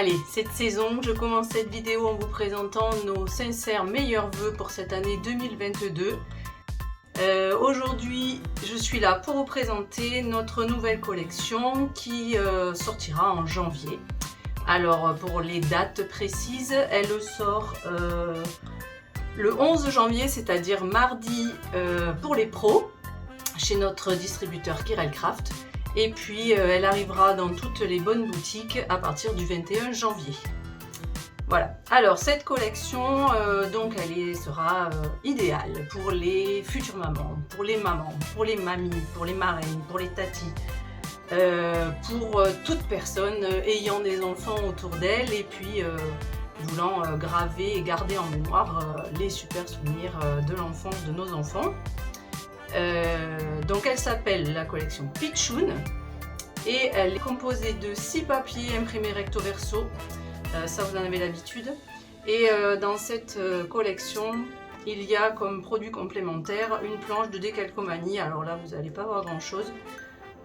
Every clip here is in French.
Allez, cette saison, je commence cette vidéo en vous présentant nos sincères meilleurs vœux pour cette année 2022. Aujourd'hui, je suis là pour vous présenter notre nouvelle collection qui sortira en janvier. Alors, pour les dates précises, elle sort le 11 janvier, c'est-à-dire mardi pour les pros, chez notre distributeur Kirel Craft. Et puis elle arrivera dans toutes les bonnes boutiques à partir du 21 janvier. Voilà, alors cette collection, donc elle sera idéale pour les futures mamans, pour les mamies, pour les marraines, pour les tatis, pour toute personne ayant des enfants autour d'elle et puis voulant graver et garder en mémoire les super souvenirs de l'enfance de nos enfants. Donc elle s'appelle la collection Pitchoun et elle est composée de 6 papiers imprimés recto verso, ça vous en avez l'habitude. Et dans cette collection il y a comme produit complémentaire une planche de décalcomanie. Alors là vous n'allez pas voir grand chose,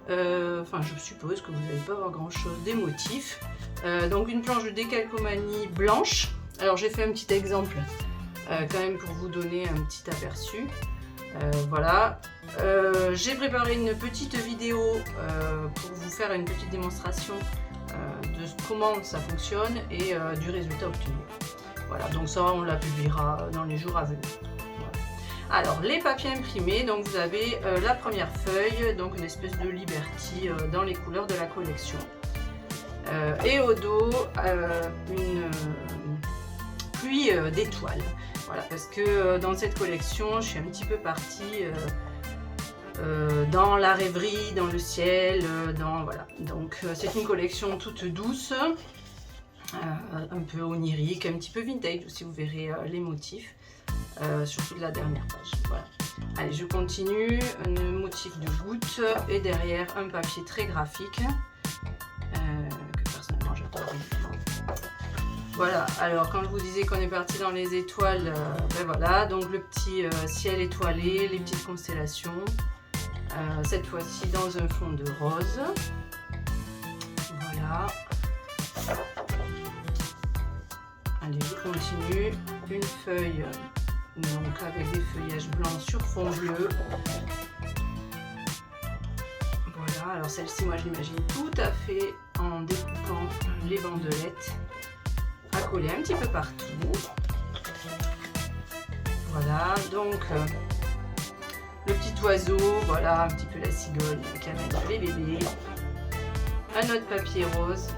enfin je suppose que vous n'allez pas voir grand chose des motifs. Donc une planche de décalcomanie blanche. Alors j'ai fait un petit exemple quand même pour vous donner un petit aperçu. Voilà, j'ai préparé une petite vidéo pour vous faire une petite démonstration de comment ça fonctionne et du résultat obtenu. Voilà, donc ça on la publiera dans les jours à venir. Voilà. Alors les papiers imprimés, donc vous avez la première feuille, donc une espèce de Liberty dans les couleurs de la collection. Et au dos une pluie d'étoiles. Voilà, parce que dans cette collection, je suis un petit peu partie dans la rêverie, dans le ciel, voilà. Donc c'est une collection toute douce, un peu onirique, un petit peu vintage aussi, vous verrez les motifs, surtout de la dernière page. Voilà. Allez, je continue, un motif de goutte et derrière un papier très graphique, que personnellement j'adore. Voilà, alors quand je vous disais qu'on est parti dans les étoiles, ben voilà, donc le petit ciel étoilé, les petites constellations, cette fois-ci dans un fond de rose. Voilà. Allez, je continue, une feuille donc avec des feuillages blancs sur fond bleu. Voilà, alors celle-ci, moi je l'imagine tout à fait en découpant les bandelettes à coller un petit peu partout. Voilà, donc le petit oiseau, voilà un petit peu la cigogne qui amène les bébés. Un autre papier rose.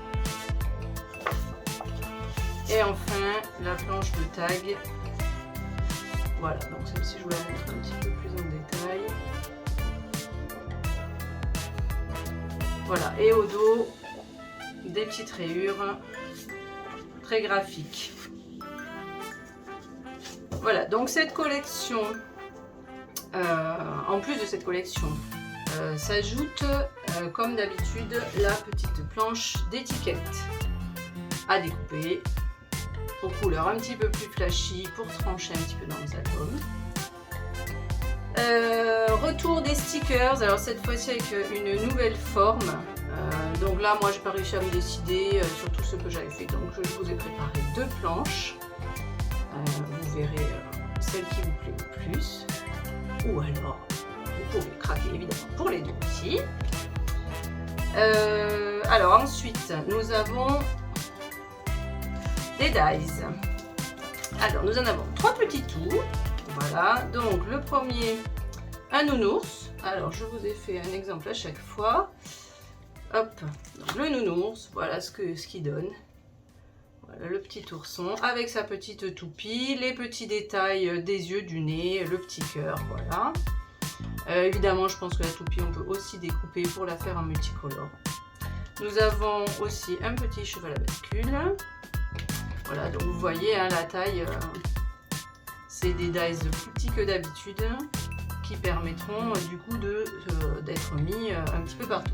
Et enfin la planche de tag. Voilà, donc celle-ci je vous la montre un petit peu plus en détail. Voilà, et au dos des petites rayures très graphique. Voilà, donc cette collection, en plus de cette collection, s'ajoute comme d'habitude la petite planche d'étiquette à découper aux couleurs un petit peu plus flashy pour trancher un petit peu dans les albums. Retour des stickers, alors cette fois-ci avec une nouvelle forme. Donc là moi j'ai pas réussi à me décider sur tout ce que j'avais fait, donc je vous ai préparé 2 planches. Vous verrez celle qui vous plaît le plus, ou alors vous pouvez craquer évidemment pour les 2 aussi. Alors ensuite nous avons des dies. Alors nous en avons 3 petits tours. Voilà, donc le premier, un nounours. Alors je vous ai fait un exemple à chaque fois. Hop, donc le nounours, voilà ce qu'il donne. Voilà le petit ourson avec sa petite toupie, les petits détails des yeux, du nez, le petit cœur, voilà. Évidemment, je pense que la toupie, on peut aussi découper pour la faire en multicolore. Nous avons aussi un petit cheval à bascule. Voilà, donc vous voyez hein, la taille, c'est des dies plus petits que d'habitude qui permettront du coup d'être mis un petit peu partout.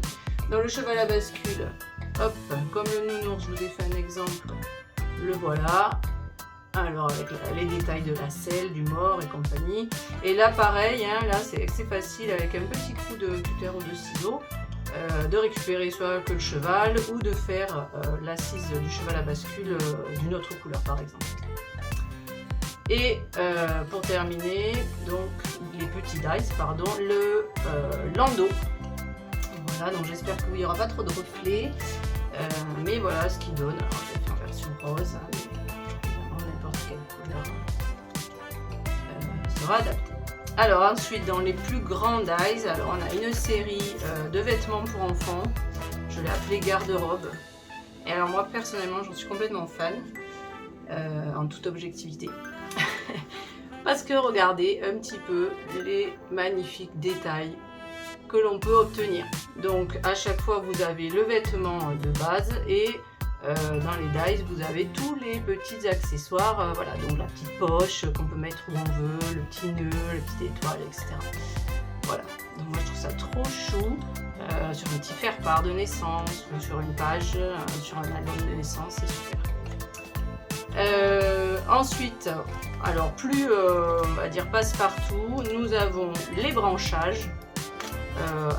Dans le cheval à bascule, hop, comme le nounours, je vous ai fait un exemple, le voilà. Alors avec les détails de la selle, du mort et compagnie. Et là pareil, hein, là c'est facile avec un petit coup de cutter ou de ciseau. de récupérer soit que le cheval ou de faire l'assise du cheval à bascule d'une autre couleur par exemple. Et pour terminer, donc les petits dice, pardon, le landau. Voilà, donc j'espère qu'il n'y aura pas trop de reflets, mais voilà ce qu'il donne. Alors je l'ai fait en version rose, hein, mais n'importe quelle couleur sera adaptée. Alors ensuite, dans les plus grands dies, alors on a une série de vêtements pour enfants. Je l'ai appelé garde-robe. Et alors moi personnellement, j'en suis complètement fan, en toute objectivité. Parce que regardez un petit peu les magnifiques détails que l'on peut obtenir. Donc à chaque fois vous avez le vêtement de base et dans les dies vous avez tous les petits accessoires, voilà, donc la petite poche qu'on peut mettre où on veut, le petit nœud, la petite étoile, etc. Voilà, donc moi je trouve ça trop chou, sur un petit faire-part de naissance ou sur une page, sur un album de naissance, c'est super. Ensuite, alors plus on va dire passe-partout, nous avons les branchages,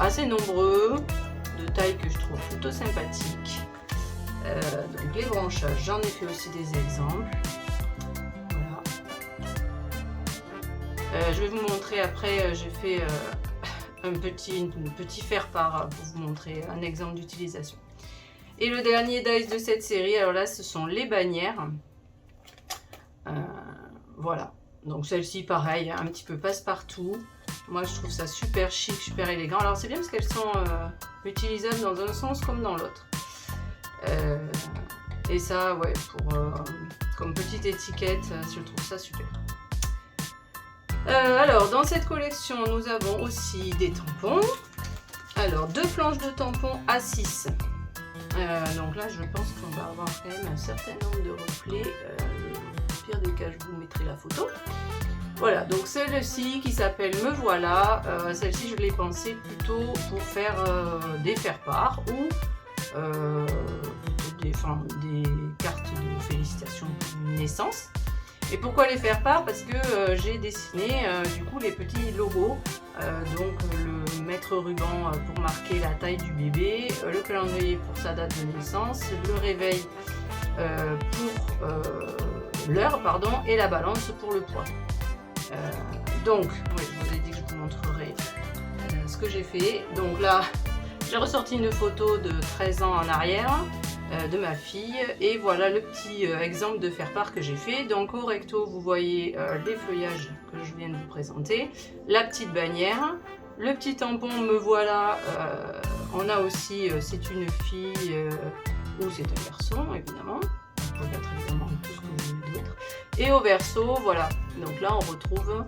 assez nombreux, de taille que je trouve plutôt sympathique. Donc les branchages, j'en ai fait aussi des exemples. Voilà. Je vais vous montrer après, j'ai fait un petit faire-part pour vous montrer un exemple d'utilisation. Et le dernier dice de cette série, alors là ce sont les bannières. Voilà, donc celle-ci pareil, un petit peu passe-partout. Moi je trouve ça super chic, super élégant. Alors c'est bien parce qu'elles sont utilisables dans un sens comme dans l'autre. Et ça, ouais, comme petite étiquette, je trouve ça super. Alors dans cette collection, nous avons aussi des tampons. Alors 2 planches de tampons A6. Donc là, je pense qu'on va avoir quand même un certain nombre de reflets. Au pire des cas, je vous mettrai la photo. Voilà, donc celle-ci qui s'appelle Me Voilà. Celle-ci, je l'ai pensée plutôt pour faire des faire-part ou des cartes de félicitations pour une naissance. Et pourquoi les faire-part? Parce que j'ai dessiné du coup les petits logos, donc le maître ruban pour marquer la taille du bébé, le calendrier pour sa date de naissance, le réveil pour l'heure, pardon, et la balance pour le poids. Donc, oui, je vous ai dit que je vous montrerai ce que j'ai fait. Donc là, j'ai ressorti une photo de 13 ans en arrière de ma fille et voilà le petit exemple de faire-part que j'ai fait. Donc au recto, vous voyez les feuillages que je viens de vous présenter, la petite bannière, le petit tampon Me Voilà. On a aussi c'est une fille ou c'est un garçon évidemment. Vous pouvez mettre évidemment tout ce que vous voulez d'autre. Et au verso, voilà. Donc là, on retrouve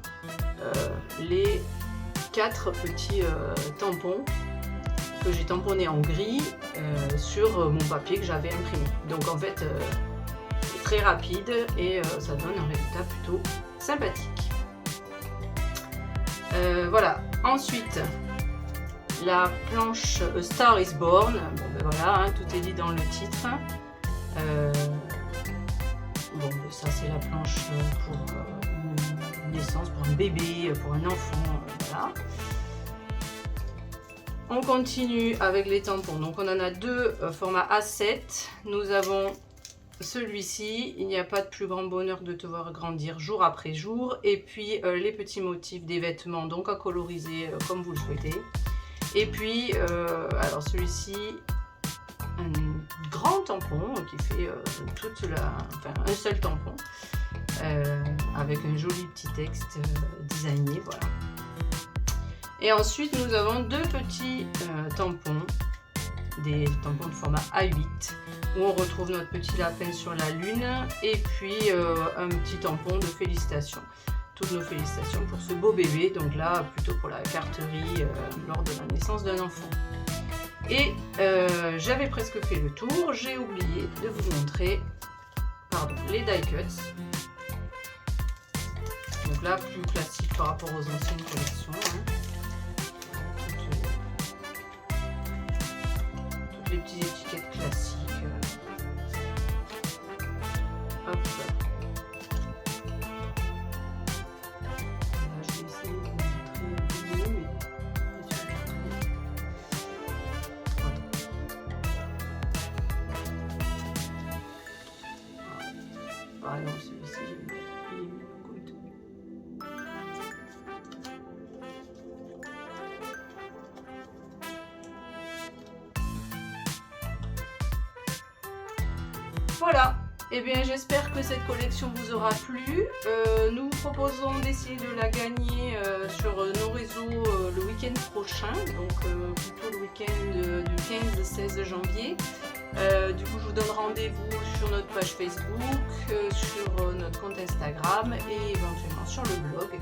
les 4 petits tampons que j'ai tamponnés en gris sur mon papier que j'avais imprimé. Donc en fait, c'est très rapide et ça donne un résultat plutôt sympathique. Voilà. Ensuite, la planche A Star is Born. Bon, ben voilà, hein, tout est dit dans le titre. Bon, ça c'est la planche pour une naissance, pour un bébé, pour un enfant, voilà. On continue avec les tampons. Donc on en a 2 format A7. Nous avons celui-ci. Il n'y a pas de plus grand bonheur de te voir grandir jour après jour. Et puis les petits motifs des vêtements, donc à coloriser comme vous le souhaitez. Et puis, alors celui-ci, un grand tampon qui fait un seul tampon avec un joli petit texte designé, voilà. Et ensuite nous avons 2 petits tampons, des tampons de format A8 où on retrouve notre petit lapin sur la lune et puis un petit tampon de félicitations. Toutes nos félicitations pour ce beau bébé, donc là plutôt pour la carterie lors de la naissance d'un enfant. Et j'avais presque fait le tour, j'ai oublié de vous montrer les die cuts. Donc là, plus classique par rapport aux anciennes collections. Hein. Toutes les petites étiquettes classiques. Hop. Là, je vais essayer de vous montrer un peu mieux, mais Ah non, celui-ci, il est mieux comme tout. Voilà, et bien j'espère que cette collection vous aura plu. Nous vous proposons d'essayer de la gagner sur nos réseaux le week-end prochain, donc plutôt le week-end du 15-16 janvier. Du coup je vous donne rendez-vous sur notre page Facebook, sur notre compte Instagram et éventuellement sur le blog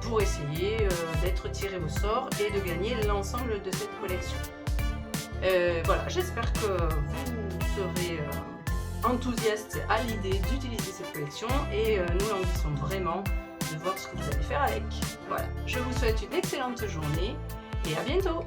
pour essayer d'être tiré au sort et de gagner l'ensemble de cette collection. Voilà, j'espère que vous serez enthousiaste à l'idée d'utiliser cette collection et nous languissons vraiment de voir ce que vous allez faire avec. Voilà, je vous souhaite une excellente journée et à bientôt!